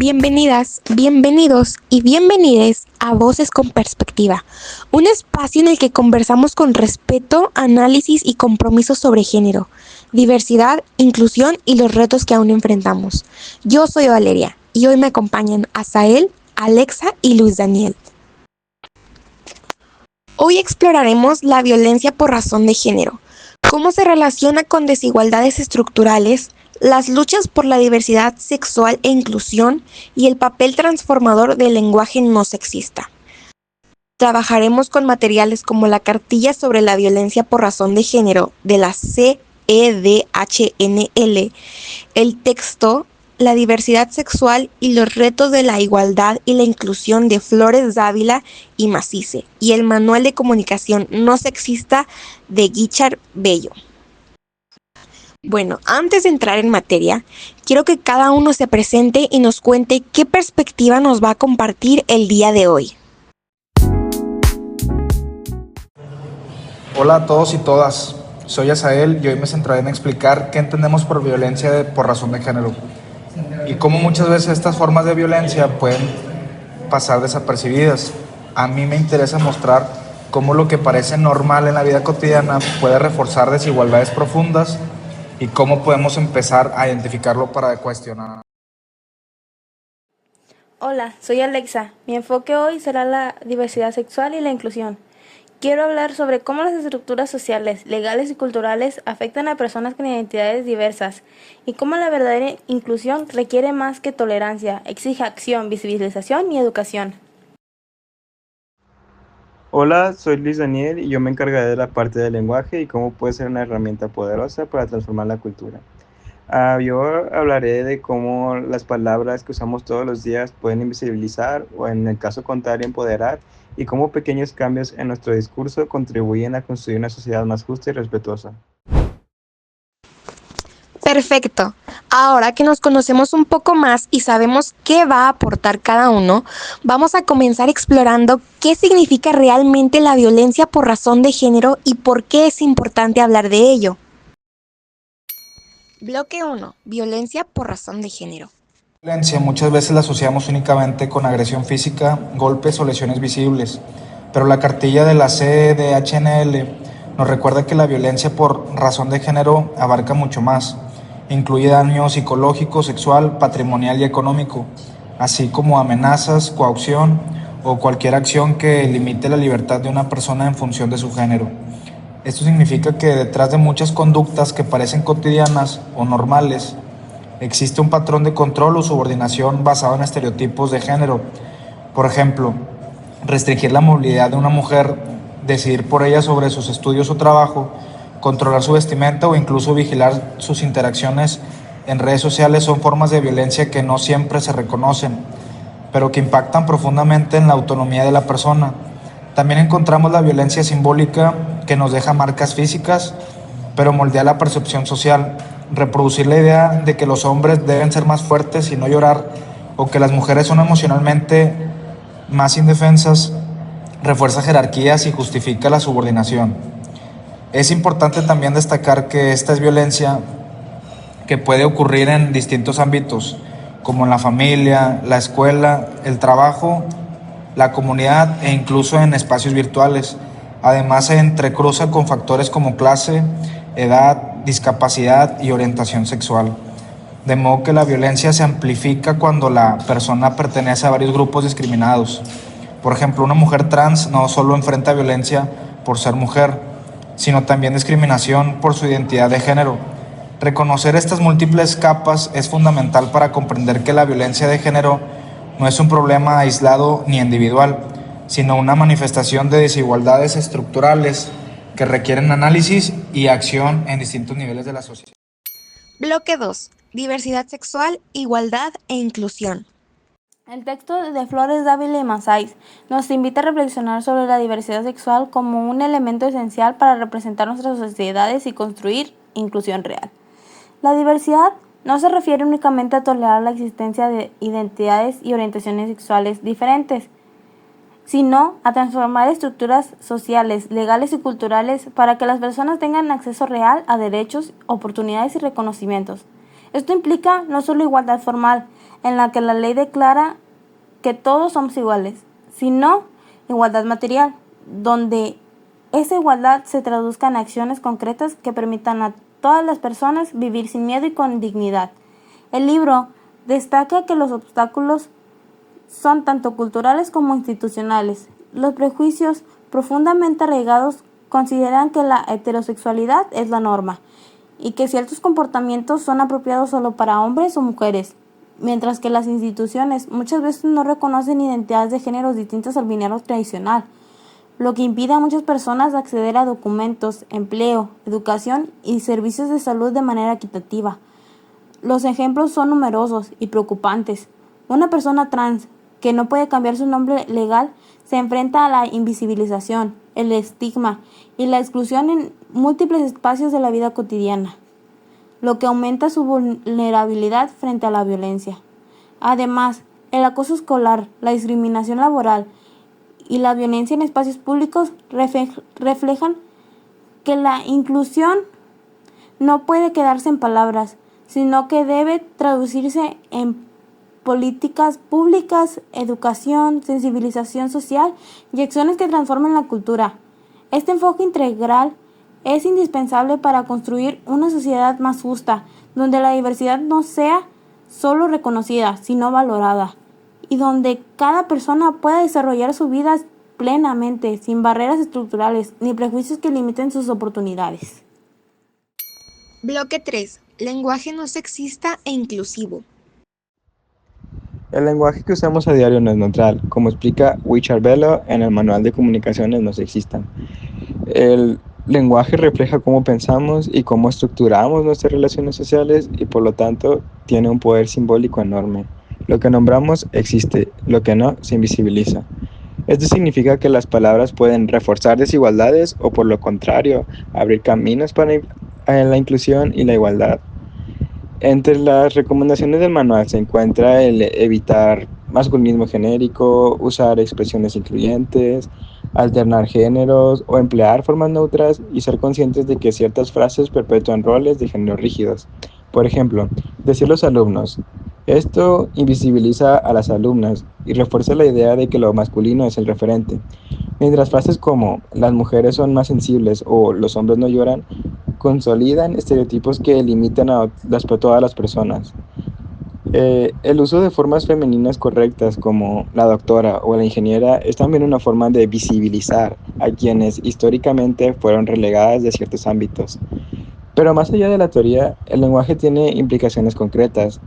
Bienvenidas, bienvenidos y bienvenides a Voces con Perspectiva, un espacio en el que conversamos con respeto, análisis y compromiso sobre género, diversidad, inclusión y los retos que aún enfrentamos. Yo soy Valeria y hoy me acompañan Asael, Alexa y Luis Daniel. Hoy exploraremos la violencia por razón de género, cómo se relaciona con desigualdades estructurales, las luchas por la diversidad sexual e inclusión y el papel transformador del lenguaje no sexista. Trabajaremos con materiales como la cartilla sobre la violencia por razón de género de la CEDHNL, el texto La diversidad sexual y los retos de la igualdad y la inclusión de Flores Dávila y Macice y el manual de comunicación no sexista de Guichard Bello. Bueno, antes de entrar en materia, quiero que cada uno se presente y nos cuente qué perspectiva nos va a compartir el día de hoy. Hola a todos y todas, soy Asael y hoy me centraré en explicar qué entendemos por violencia por razón de género y cómo muchas veces estas formas de violencia pueden pasar desapercibidas. A mí me interesa mostrar cómo lo que parece normal en la vida cotidiana puede reforzar desigualdades profundas y cómo podemos empezar a identificarlo para cuestionar. Hola, soy Alexa. Mi enfoque hoy será la diversidad sexual y la inclusión. Quiero hablar sobre cómo las estructuras sociales, legales y culturales afectan a personas con identidades diversas y cómo la verdadera inclusión requiere más que tolerancia, exige acción, visibilización y educación. Hola, soy Luis Daniel y yo me encargaré de la parte del lenguaje y cómo puede ser una herramienta poderosa para transformar la cultura. Yo hablaré de cómo las palabras que usamos todos los días pueden invisibilizar o, en el caso contrario, empoderar, y cómo pequeños cambios en nuestro discurso contribuyen a construir una sociedad más justa y respetuosa. Perfecto. Ahora que nos conocemos un poco más y sabemos qué va a aportar cada uno, vamos a comenzar explorando qué significa realmente la violencia por razón de género y por qué es importante hablar de ello. Bloque 1. Violencia por razón de género. Violencia muchas veces la asociamos únicamente con agresión física, golpes o lesiones visibles, pero la cartilla de la CEDHNL nos recuerda que la violencia por razón de género abarca mucho más. Incluye daño psicológico, sexual, patrimonial y económico, así como amenazas, coacción o cualquier acción que limite la libertad de una persona en función de su género. Esto significa que detrás de muchas conductas que parecen cotidianas o normales, existe un patrón de control o subordinación basado en estereotipos de género. Por ejemplo, restringir la movilidad de una mujer, decidir por ella sobre sus estudios o trabajo, controlar su vestimenta o incluso vigilar sus interacciones en redes sociales son formas de violencia que no siempre se reconocen, pero que impactan profundamente en la autonomía de la persona. También encontramos la violencia simbólica, que nos deja marcas físicas, pero moldea la percepción social. Reproducir la idea de que los hombres deben ser más fuertes y no llorar, o que las mujeres son emocionalmente más indefensas, refuerza jerarquías y justifica la subordinación. Es importante también destacar que esta es violencia que puede ocurrir en distintos ámbitos, como en la familia, la escuela, el trabajo, la comunidad e incluso en espacios virtuales. Además, se entrecruza con factores como clase, edad, discapacidad y orientación sexual. De modo que la violencia se amplifica cuando la persona pertenece a varios grupos discriminados. Por ejemplo, una mujer trans no solo enfrenta violencia por ser mujer, sino también discriminación por su identidad de género. Reconocer estas múltiples capas es fundamental para comprender que la violencia de género no es un problema aislado ni individual, sino una manifestación de desigualdades estructurales que requieren análisis y acción en distintos niveles de la sociedad. Bloque 2. Diversidad sexual, igualdad e inclusión. El texto de Flores Dávila y Macice nos invita a reflexionar sobre la diversidad sexual como un elemento esencial para representar nuestras sociedades y construir inclusión real. La diversidad no se refiere únicamente a tolerar la existencia de identidades y orientaciones sexuales diferentes, sino a transformar estructuras sociales, legales y culturales para que las personas tengan acceso real a derechos, oportunidades y reconocimientos. Esto implica no solo igualdad formal, en la que la ley declara que todos somos iguales, sino igualdad material, donde esa igualdad se traduzca en acciones concretas que permitan a todas las personas vivir sin miedo y con dignidad. El libro destaca que los obstáculos son tanto culturales como institucionales. Los prejuicios profundamente arraigados consideran que la heterosexualidad es la norma y que ciertos comportamientos son apropiados solo para hombres o mujeres, mientras que las instituciones muchas veces no reconocen identidades de géneros distintas al binario tradicional, lo que impide a muchas personas acceder a documentos, empleo, educación y servicios de salud de manera equitativa. Los ejemplos son numerosos y preocupantes. Una persona trans que no puede cambiar su nombre legal se enfrenta a la invisibilización, el estigma y la exclusión en múltiples espacios de la vida cotidiana, lo que aumenta su vulnerabilidad frente a la violencia. Además, el acoso escolar, la discriminación laboral y la violencia en espacios públicos reflejan que la inclusión no puede quedarse en palabras, sino que debe traducirse en políticas públicas, educación, sensibilización social y acciones que transformen la cultura. Este enfoque integral es indispensable para construir una sociedad más justa, donde la diversidad no sea solo reconocida, sino valorada, y donde cada persona pueda desarrollar su vida plenamente, sin barreras estructurales ni prejuicios que limiten sus oportunidades. Bloque 3. Lenguaje no sexista e inclusivo. El lenguaje que usamos a diario no es neutral, como explica Richard Bello en el Manual de Comunicaciones no sexistas. El lenguaje refleja cómo pensamos y cómo estructuramos nuestras relaciones sociales y por lo tanto tiene un poder simbólico enorme. Lo que nombramos existe, lo que no se invisibiliza. Esto significa que las palabras pueden reforzar desigualdades o por lo contrario, abrir caminos para la inclusión y la igualdad. Entre las recomendaciones del manual se encuentra el evitar masculinismo genérico, usar expresiones incluyentes, alternar géneros o emplear formas neutras y ser conscientes de que ciertas frases perpetúan roles de género rígidos. Por ejemplo, decir los alumnos. Esto invisibiliza a las alumnas y refuerza la idea de que lo masculino es el referente. Mientras frases como las mujeres son más sensibles o los hombres no lloran consolidan estereotipos que limitan a todas las personas. El uso de formas femeninas correctas como la doctora o la ingeniera es también una forma de visibilizar a quienes históricamente fueron relegadas de ciertos ámbitos. Pero más allá de la teoría, el lenguaje tiene implicaciones concretas.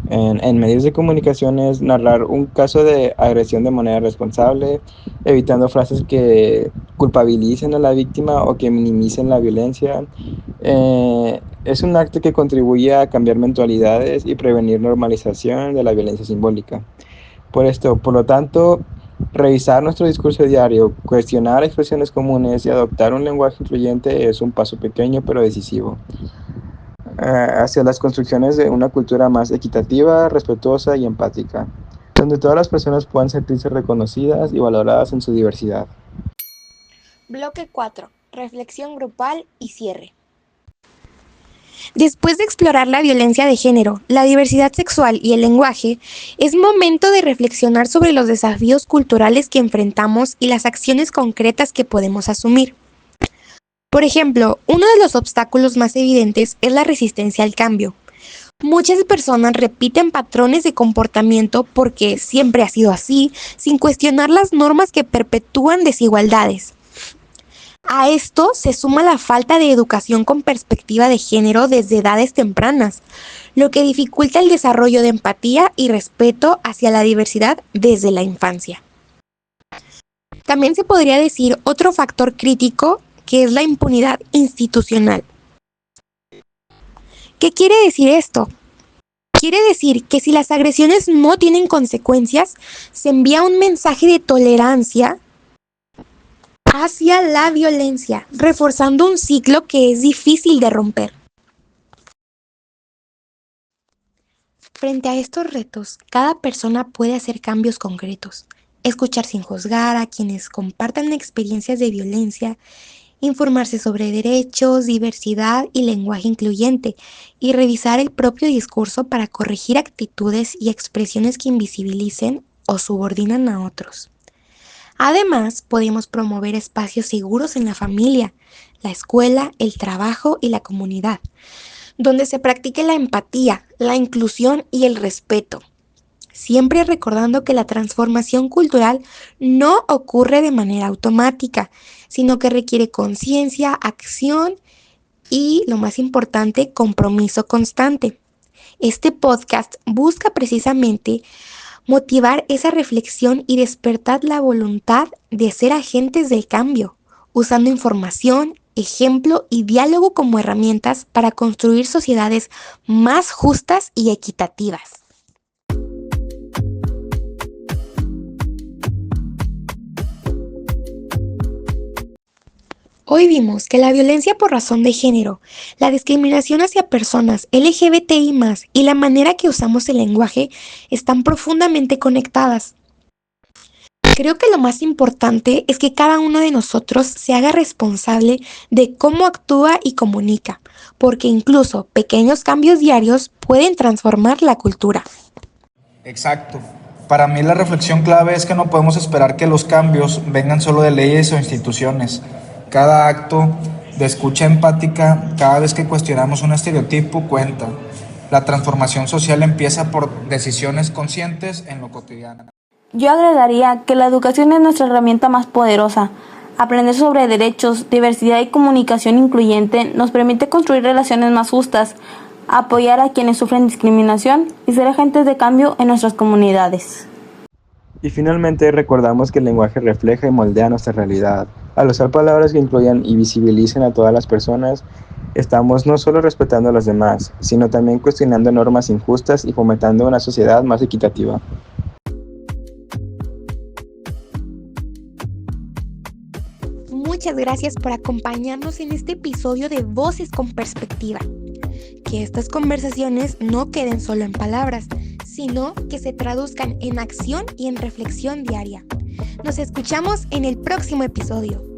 En medios de comunicación es narrar un caso de agresión de manera responsable, evitando frases que culpabilicen a la víctima o que minimicen la violencia. Es un acto que contribuye a cambiar mentalidades y prevenir normalización de la violencia simbólica. Por lo tanto, revisar nuestro discurso diario, cuestionar expresiones comunes y adoptar un lenguaje incluyente es un paso pequeño pero decisivo hacia las construcciones de una cultura más equitativa, respetuosa y empática, donde todas las personas puedan sentirse reconocidas y valoradas en su diversidad. Bloque 4. Reflexión grupal y cierre. Después de explorar la violencia de género, la diversidad sexual y el lenguaje, es momento de reflexionar sobre los desafíos culturales que enfrentamos y las acciones concretas que podemos asumir. Por ejemplo, uno de los obstáculos más evidentes es la resistencia al cambio. Muchas personas repiten patrones de comportamiento porque siempre ha sido así, sin cuestionar las normas que perpetúan desigualdades. A esto se suma la falta de educación con perspectiva de género desde edades tempranas, lo que dificulta el desarrollo de empatía y respeto hacia la diversidad desde la infancia. También se podría decir otro factor crítico, que es la impunidad institucional. ¿Qué quiere decir esto? Quiere decir que si las agresiones no tienen consecuencias, se envía un mensaje de tolerancia hacia la violencia, reforzando un ciclo que es difícil de romper. Frente a estos retos, cada persona puede hacer cambios concretos, escuchar sin juzgar a quienes compartan experiencias de violencia informarse sobre derechos, diversidad y lenguaje incluyente, y revisar el propio discurso para corregir actitudes y expresiones que invisibilicen o subordinan a otros. Además, podemos promover espacios seguros en la familia, la escuela, el trabajo y la comunidad, donde se practique la empatía, la inclusión y el respeto. Siempre recordando que la transformación cultural no ocurre de manera automática, sino que requiere conciencia, acción y, lo más importante, compromiso constante. Este podcast busca precisamente motivar esa reflexión y despertar la voluntad de ser agentes del cambio, usando información, ejemplo y diálogo como herramientas para construir sociedades más justas y equitativas. Hoy vimos que la violencia por razón de género, la discriminación hacia personas LGBTI+, y la manera que usamos el lenguaje están profundamente conectadas. Creo que lo más importante es que cada uno de nosotros se haga responsable de cómo actúa y comunica, porque incluso pequeños cambios diarios pueden transformar la cultura. Exacto. Para mí la reflexión clave es que no podemos esperar que los cambios vengan solo de leyes o instituciones. Cada acto de escucha empática, cada vez que cuestionamos un estereotipo, cuenta. La transformación social empieza por decisiones conscientes en lo cotidiano. Yo agregaría que la educación es nuestra herramienta más poderosa. Aprender sobre derechos, diversidad y comunicación incluyente nos permite construir relaciones más justas, apoyar a quienes sufren discriminación y ser agentes de cambio en nuestras comunidades. Y finalmente recordamos que el lenguaje refleja y moldea nuestra realidad. Al usar palabras que incluyan y visibilicen a todas las personas, estamos no solo respetando a los demás, sino también cuestionando normas injustas y fomentando una sociedad más equitativa. Muchas gracias por acompañarnos en este episodio de Voces con Perspectiva. Que estas conversaciones no queden solo en palabras, sino que se traduzcan en acción y en reflexión diaria. Nos escuchamos en el próximo episodio.